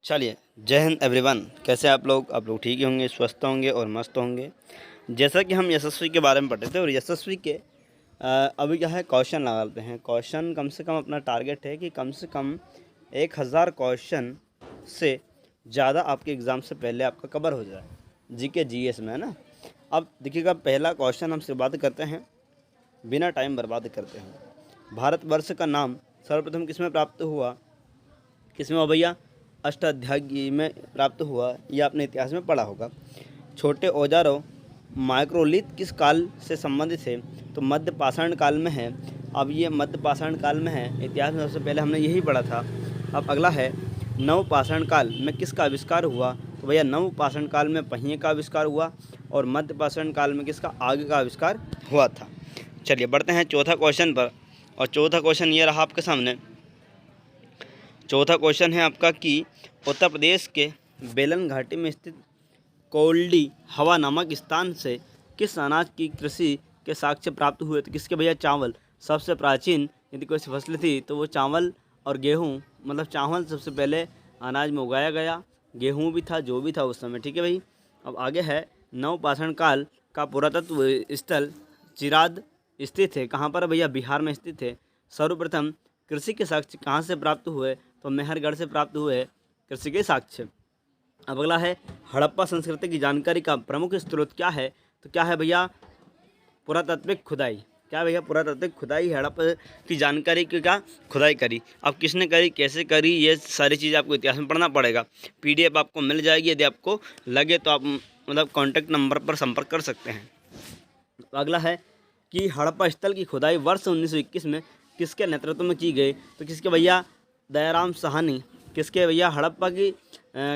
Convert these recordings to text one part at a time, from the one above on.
चलिए, जय हिंद एवरीवन। कैसे आप लोग ठीक ही होंगे, स्वस्थ होंगे और मस्त होंगे। जैसा कि हम यशस्वी के बारे में पढ़े थे और यशस्वी के अभी क्या है, क्वेश्चन लगाते हैं। क्वेश्चन कम से कम अपना टारगेट है कि कम से कम 1000 क्वेश्चन से ज़्यादा आपके एग्ज़ाम से पहले आपका कवर हो जाए, जीके जीएस में, है ना। अब देखिएगा, पहला क्वेश्चन हम शुरुआत करते हैं, बिना टाइम बर्बाद करते हैं। भारतवर्ष का नाम सर्वप्रथम किसमें प्राप्त हुआ? किसमें हो भैया? अष्टाध्यायी में प्राप्त हुआ। यह आपने इतिहास में पढ़ा होगा। छोटे औजारों माइक्रोलिथ किस काल से संबंधित है? तो मध्य पाषाण काल में है। अब ये मध्य पाषाण काल में है, इतिहास में सबसे पहले हमने यही पढ़ा था। अब अगला है, नव पाषाण काल में किसका आविष्कार हुआ? तो भैया नव पाषाण काल में पहिए का आविष्कार हुआ और मध्य पाषाण काल में किसका, आगे का आविष्कार हुआ था। चलिए बढ़ते हैं चौथा क्वेश्चन पर। और चौथा क्वेश्चन ये रहा आपके सामने। चौथा क्वेश्चन है आपका कि उत्तर प्रदेश के बेलन घाटी में स्थित कोल्डी हवा नामक स्थान से किस अनाज की कृषि के साक्ष्य प्राप्त हुए? तो किसके भैया? चावल। सबसे प्राचीन यदि कोई फसल थी तो वो चावल और गेहूँ, मतलब चावल सबसे पहले अनाज में उगाया गया, गेहूँ भी था, जो भी था उस समय, ठीक है भाई। अब आगे है, नवपाषाण काल का पुरातत्व स्थल चिराद स्थित है। कहाँ पर भैया? बिहार में स्थित है। सर्वप्रथम कृषि के साक्ष्य कहाँ से प्राप्त हुए? तो मेहरगढ़ से प्राप्त हुए कृषि के साक्ष्य। अब अगला है, हड़प्पा संस्कृति की जानकारी का प्रमुख स्रोत क्या है? तो क्या है भैया? पुरातात्विक खुदाई। क्या भैया? पुरातात्विक खुदाई। हड़प्पा की जानकारी की क्या खुदाई करी। अब किसने करी, कैसे करी, ये सारी चीज़ आपको इतिहास में पढ़ना पड़ेगा। PDF आपको मिल जाएगी, यदि आपको लगे तो आप मतलब कॉन्टैक्ट नंबर पर संपर्क कर सकते हैं। अगला है कि हड़प्पा स्थल की खुदाई वर्ष 1921 में किसके नेतृत्व में की गई? तो किसके भैया? दयाराम साहनी। किसके भैया? हड़प्पा की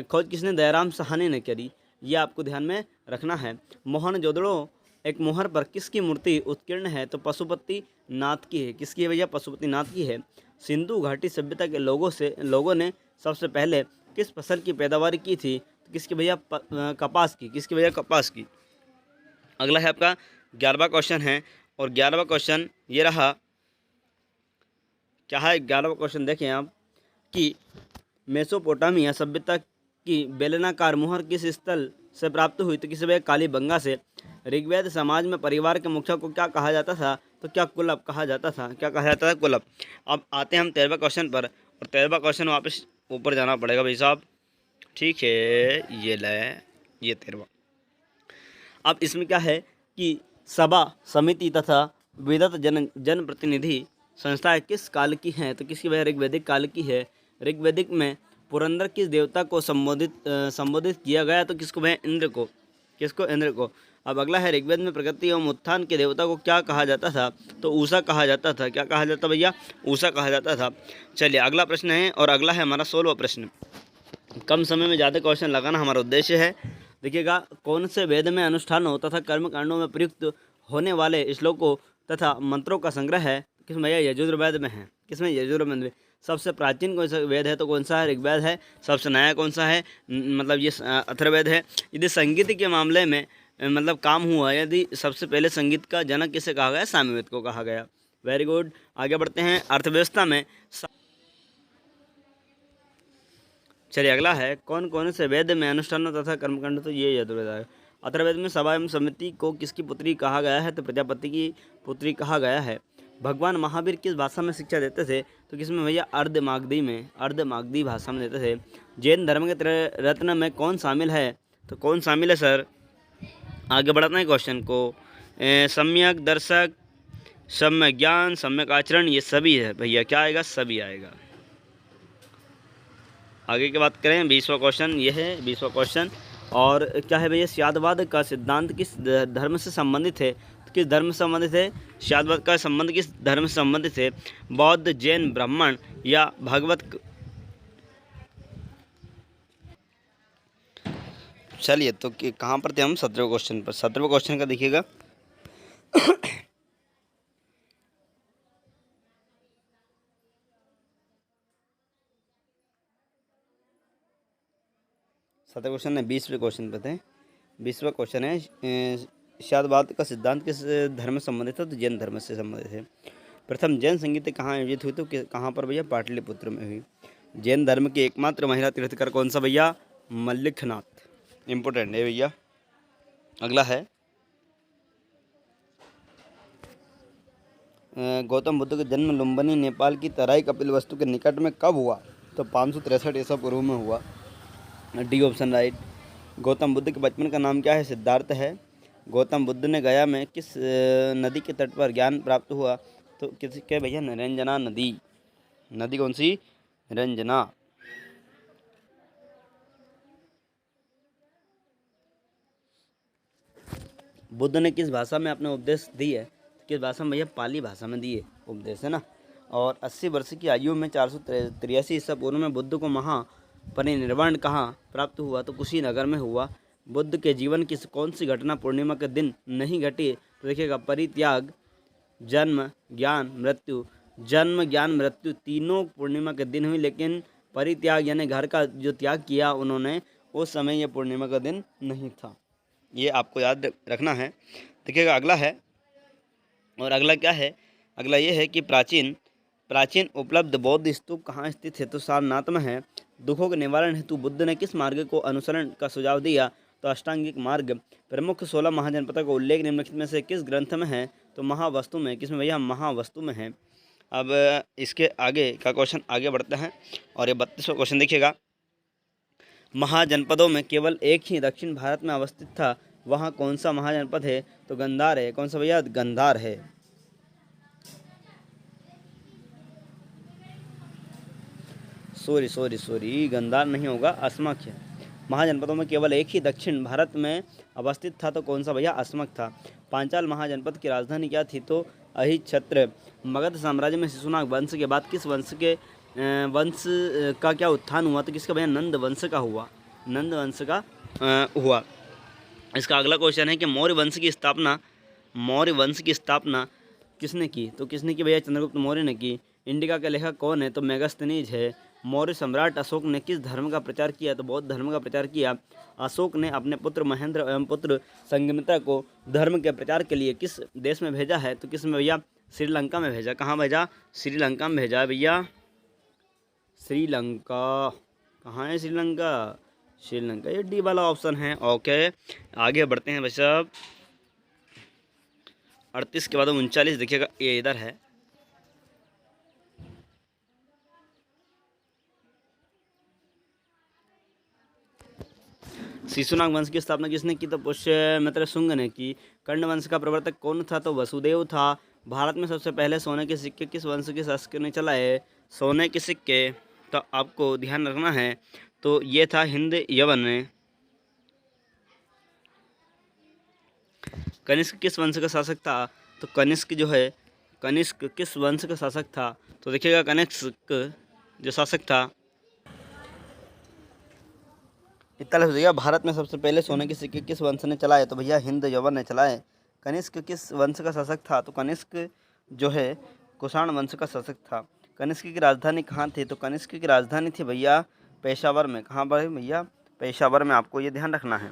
खोज किसने? दयाराम साहनी ने करी। ये आपको ध्यान में रखना है। मोहनजोदड़ो एक मोहर पर किसकी मूर्ति उत्कीर्ण है? तो पशुपति नाथ की है। किसकी है भैया? पशुपति नाथ की है। सिंधु घाटी सभ्यता के लोगों ने सबसे पहले किस फसल की पैदावार की थी? तो किसकी भैया? कपास की। किसकी भैया? कपास की। अगला है आपका 11वां क्वेश्चन है और 11वां क्वेश्चन ये रहा। क्या है 11वां क्वेश्चन? देखें आप कि मेसोपोटामिया सभ्यता की बेलनाकार मुहर किस स्थल से प्राप्त हुई? तो किसी भैया? कालीबंगा से। ऋग्वेद समाज में परिवार के मुखिया को क्या कहा जाता था? तो क्या कुलप कहा जाता था? क्या कहा जाता था? कुलप। अब आते हैं हम 13वें क्वेश्चन पर और 13वां क्वेश्चन वापस ऊपर जाना पड़ेगा भाई साहब, ठीक है। ये ले, ये 13वां। अब इसमें क्या है कि सभा समिति तथा विदत जनप्रतिनिधि संस्थाएं किस काल की हैं? तो किसकी वजह? ऋग्वैदिक काल की है। ऋग्वैदिक में पुरंदर किस देवता को संबोधित किया गया? तो किसको भैया? इंद्र को। किसको? इंद्र को। अब अगला है, ऋग्वेद में प्रकृति एवं उत्थान के देवता को क्या कहा जाता था? तो ऊषा कहा जाता था। क्या कहा जाता भैया? ऊषा कहा जाता था। चलिए अगला प्रश्न है और अगला है हमारा 16वां प्रश्न। कम समय में ज़्यादा क्वेश्चन लगाना हमारा उद्देश्य है। देखिएगा, कौन से वेद में अनुष्ठानों तथा कर्मकांडों में प्रयुक्त होने वाले श्लोकों तथा मंत्रों का संग्रह है? किसमें भैया? यजुर्वेद में है। किसमें? यजुर्वेद में। सबसे प्राचीन कौन सा वेद है? तो कौन सा है? ऋग्वेद है। सबसे नया कौन सा है? मतलब ये अथर्ववेद है। यदि संगीत के मामले में मतलब काम हुआ, यदि सबसे पहले संगीत का जनक किसे कहा गया? सामवेद को कहा गया। Very good. आगे बढ़ते हैं। अर्थव्यवस्था में चलिए अगला है, कौन कौन से वेद में अनुष्ठानों तथा कर्मकांड? तो ये यजुर्वेद है। अथर्ववेद में सभा एवं समिति को किसकी पुत्री कहा गया है? तो प्रजापति की पुत्री कहा गया है। भगवान महावीर किस भाषा में शिक्षा देते थे? तो किसमें भैया? अर्धमागधी में। अर्धमागधी भाषा में देते थे। जैन धर्म के रत्न में कौन शामिल है? तो कौन शामिल है सर? आगे बढ़ाते हैं क्वेश्चन को। सम्यक दर्शक, सम्यक ज्ञान, सम्यक आचरण, ये सभी है भैया। क्या आएगा? सभी आएगा। आगे की बात करें, 20वां क्वेश्चन ये है, 20वां क्वेश्चन। और क्या है भैया? स्यादवाद का सिद्धांत किस धर्म से संबंधित है? तो किस धर्म से संबंधित है? स्यादवाद का संबंध किस धर्म से संबंधित है? बौद्ध, जैन, ब्राह्मण या भागवत? चलिए तो कहाँ पर थे हम? 17वें क्वेश्चन पर। 17वें क्वेश्चन का देखिएगा। 17वें क्वेश्चन है, 20वें क्वेश्चन पर थे। 20वां क्वेश्चन है, स्यादवाद का सिद्धांत किस धर्म से संबंधित है? तो जैन धर्म से संबंधित है। प्रथम जैन संगीत कहाँ आयोजित हुई? तो कहाँ पर भैया? पाटलिपुत्र में हुई। जैन धर्म की एकमात्र महिला तीर्थकर कौन सा भैया? मल्लिकनाथ। इम्पोर्टेंट है भैया। अगला है गौतम बुद्ध का जन्म लुम्बिनी नेपाल की तराई कपिलवस्तु के निकट में कब हुआ? तो 563 ईसा पूर्व में हुआ। D option right. Gautam Buddha के बचपन का नाम क्या है? सिद्धार्थ है। गौतम बुद्ध ने गया में किस नदी के तट पर ज्ञान प्राप्त हुआ? तो किस के भैया? निरंजना नदी। नदी कौन सी? निरंजना। बुद्ध ने किस भाषा में अपने उपदेश दिए? किस भाषा में भैया? पाली भाषा में दिए उपदेश, है ना। और 80 वर्ष की आयु में 483 ईसा पूर्व में बुद्ध को महापरिनिर्वाण कहाँ प्राप्त हुआ? तो कुशीनगर में हुआ। बुद्ध के जीवन की कौन सी घटना पूर्णिमा के दिन नहीं घटी? तो देखिएगा परित्याग, जन्म, ज्ञान, मृत्यु। जन्म, ज्ञान, मृत्यु तीनों पूर्णिमा के दिन हुई, लेकिन परित्याग यानी घर का जो त्याग किया उन्होंने, उस समय यह पूर्णिमा का दिन नहीं था। ये आपको याद रखना है। देखिएगा अगला है, और अगला क्या है? अगला ये है कि प्राचीन उपलब्ध बौद्ध स्तूप कहाँ स्थित है? तो सारनाथ में है। दुखों के निवारण हेतु बुद्ध ने किस मार्ग को अनुसरण का सुझाव दिया? तो अष्टांगिक मार्ग। प्रमुख 16 महाजनपदों का उल्लेख निम्नलिखित में से किस ग्रंथ में है? तो महावस्तु में। किसमें भैया? महावस्तु में है। अब इसके आगे का क्वेश्चन आगे बढ़ते हैं, और ये 32वां क्वेश्चन देखिएगा। महाजनपदों में केवल एक ही दक्षिण भारत में अवस्थित था, वहाँ कौन सा महाजनपद है? तो गंधार है। कौन सा भैया? गंधार है। सॉरी, गंधार नहीं होगा, अस्मक है। महाजनपदों में केवल एक ही दक्षिण भारत में अवस्थित था, तो कौन सा भैया? अस्मक था। पांचाल महाजनपद की राजधानी क्या थी? तो अहिच्छत्र। मगध साम्राज्य में शिशुनाग वंश के बाद किस वंश का क्या उत्थान हुआ? तो किसका भैया? नंद वंश का हुआ। नंद वंश का हुआ। इसका अगला क्वेश्चन है कि मौर्य वंश की स्थापना किसने की? तो किसने की भैया? चंद्रगुप्त मौर्य ने की। इंडिका के लेखक कौन है? तो मेगास्थनीज है। मौर्य सम्राट अशोक ने किस धर्म का प्रचार किया? तो बौद्ध धर्म का प्रचार किया। अशोक ने अपने पुत्र महेंद्र एवं पुत्र संघमित्रा को धर्म के प्रचार के लिए किस देश में भेजा है? तो किस में भैया? श्रीलंका में भेजा। कहाँ भेजा? श्रीलंका में भेजा भैया। श्रीलंका। कहाँ है श्रीलंका? श्रीलंका। ये डी वाला ऑप्शन है। ओके, आगे बढ़ते हैं भाई साहब। 38 के बाद 39 देखिएगा, ये इधर है। शिशुनाग वंश की स्थापना किसने की? तो पुष्यमित्र शुंग ने की। कर्ण वंश का प्रवर्तक कौन था? तो वसुदेव था। भारत में सबसे पहले सोने के सिक्के किस वंश के शासक ने चलाए? सोने के सिक्के तो आपको ध्यान रखना है, तो ये था हिंद यवन ने। कनिष्क किस वंश का शासक था? तो कनिष्क किस वंश का शासक था? तो देखिएगा कनिष्क जो शासक था। 41 हो जाएगा। भारत में सबसे पहले सोने के सिक्के किस वंश ने चलाए? तो भैया हिंद यवन ने चलाए। कनिष्क किस वंश का शासक था? तो कनिष्क जो है कुषाण वंश का शासक था। कनिष्क की राजधानी कहाँ थी? तो कनिष्क की राजधानी थी भैया पेशावर में। कहाँ पर है भैया? पेशावर में। आपको ये ध्यान रखना है।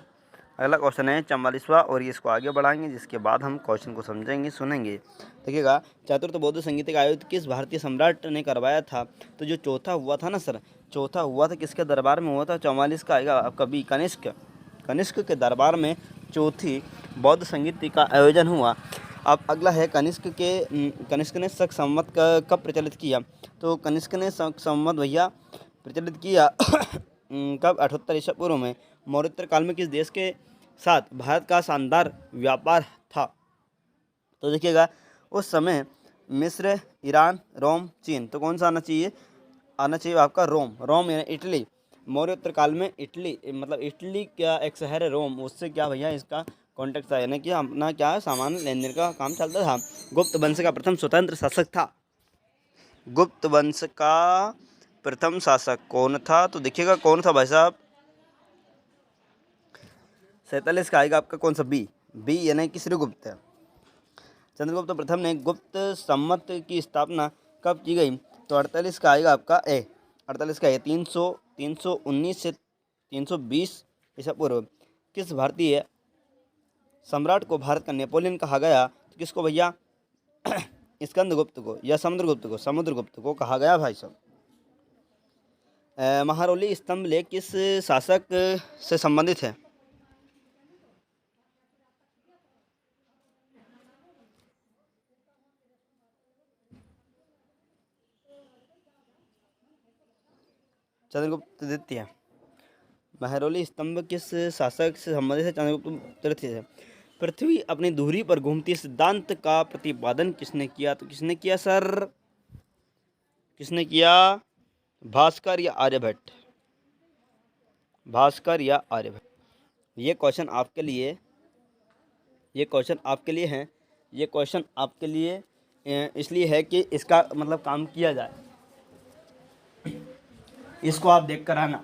अगला क्वेश्चन है 44वां, और ये इसको आगे बढ़ाएंगे, जिसके बाद हम क्वेश्चन को समझेंगे, सुनेंगे। देखिएगा, चतुर्थ बौद्ध संगीत का आयोजन किस भारतीय सम्राट ने करवाया था? तो जो चौथा हुआ था ना सर, चौथा हुआ था किसके दरबार में हुआ था? 44 का आएगा आपका बी, कनिष्क के दरबार में चौथी बौद्ध संगीत का आयोजन हुआ। अब अगला है कनिष्क ने शक संवत कब प्रचलित किया? तो कनिष्क ने शक संवत भैया प्रचलित किया कब? 78 ईसा पूर्व में। मौर्योत्तर काल में किस देश के साथ भारत का शानदार व्यापार था? तो देखिएगा, उस समय मिस्र, ईरान, रोम, चीन। तो कौन सा आना चाहिए? आना चाहिए आपका रोम यानी इटली। मौर्योत्तर काल में इटली, मतलब इटली क्या एक शहर है रोम, उससे क्या भैया इसका कॉन्टेक्ट था, यानी कि अपना क्या सामान लेन देन का काम चलता था। गुप्त वंश का प्रथम स्वतंत्र शासक था। गुप्त वंश का प्रथम शासक कौन था? तो देखिएगा कौन था भाई साहब? 47 का आएगा आपका कौन सा? बी यानी कि श्रीगुप्त। चंद्रगुप्त प्रथम ने गुप्त सम्मत की स्थापना कब की गई? तो 48 का आएगा आपका 48 का 319 से 320 ईसा पूर्व। किस भारतीय सम्राट को भारत का नेपोलियन कहा गया? तो किसको भैया? स्कंदगुप्त को या समुद्रगुप्त को? समुद्रगुप्त को कहा गया भाई साहब। महरौली स्तंभ लेख किस शासक से संबंधित है? चंद्रगुप्त द्वितीय। महरौली स्तंभ किस शासक से संबंधित है? चंद्रगुप्त तृतीय से। पृथ्वी अपनी धुरी पर घूमती सिद्धांत का प्रतिपादन किसने किया? तो किसने किया सर? किसने किया? भास्कर या आर्यभट्ट? भास्कर या आर्यभट्ट? ये क्वेश्चन आपके लिए, ये क्वेश्चन आपके लिए है। ये क्वेश्चन आपके लिए इसलिए है कि इसका मतलब काम किया जाए, इसको आप देख कर आना।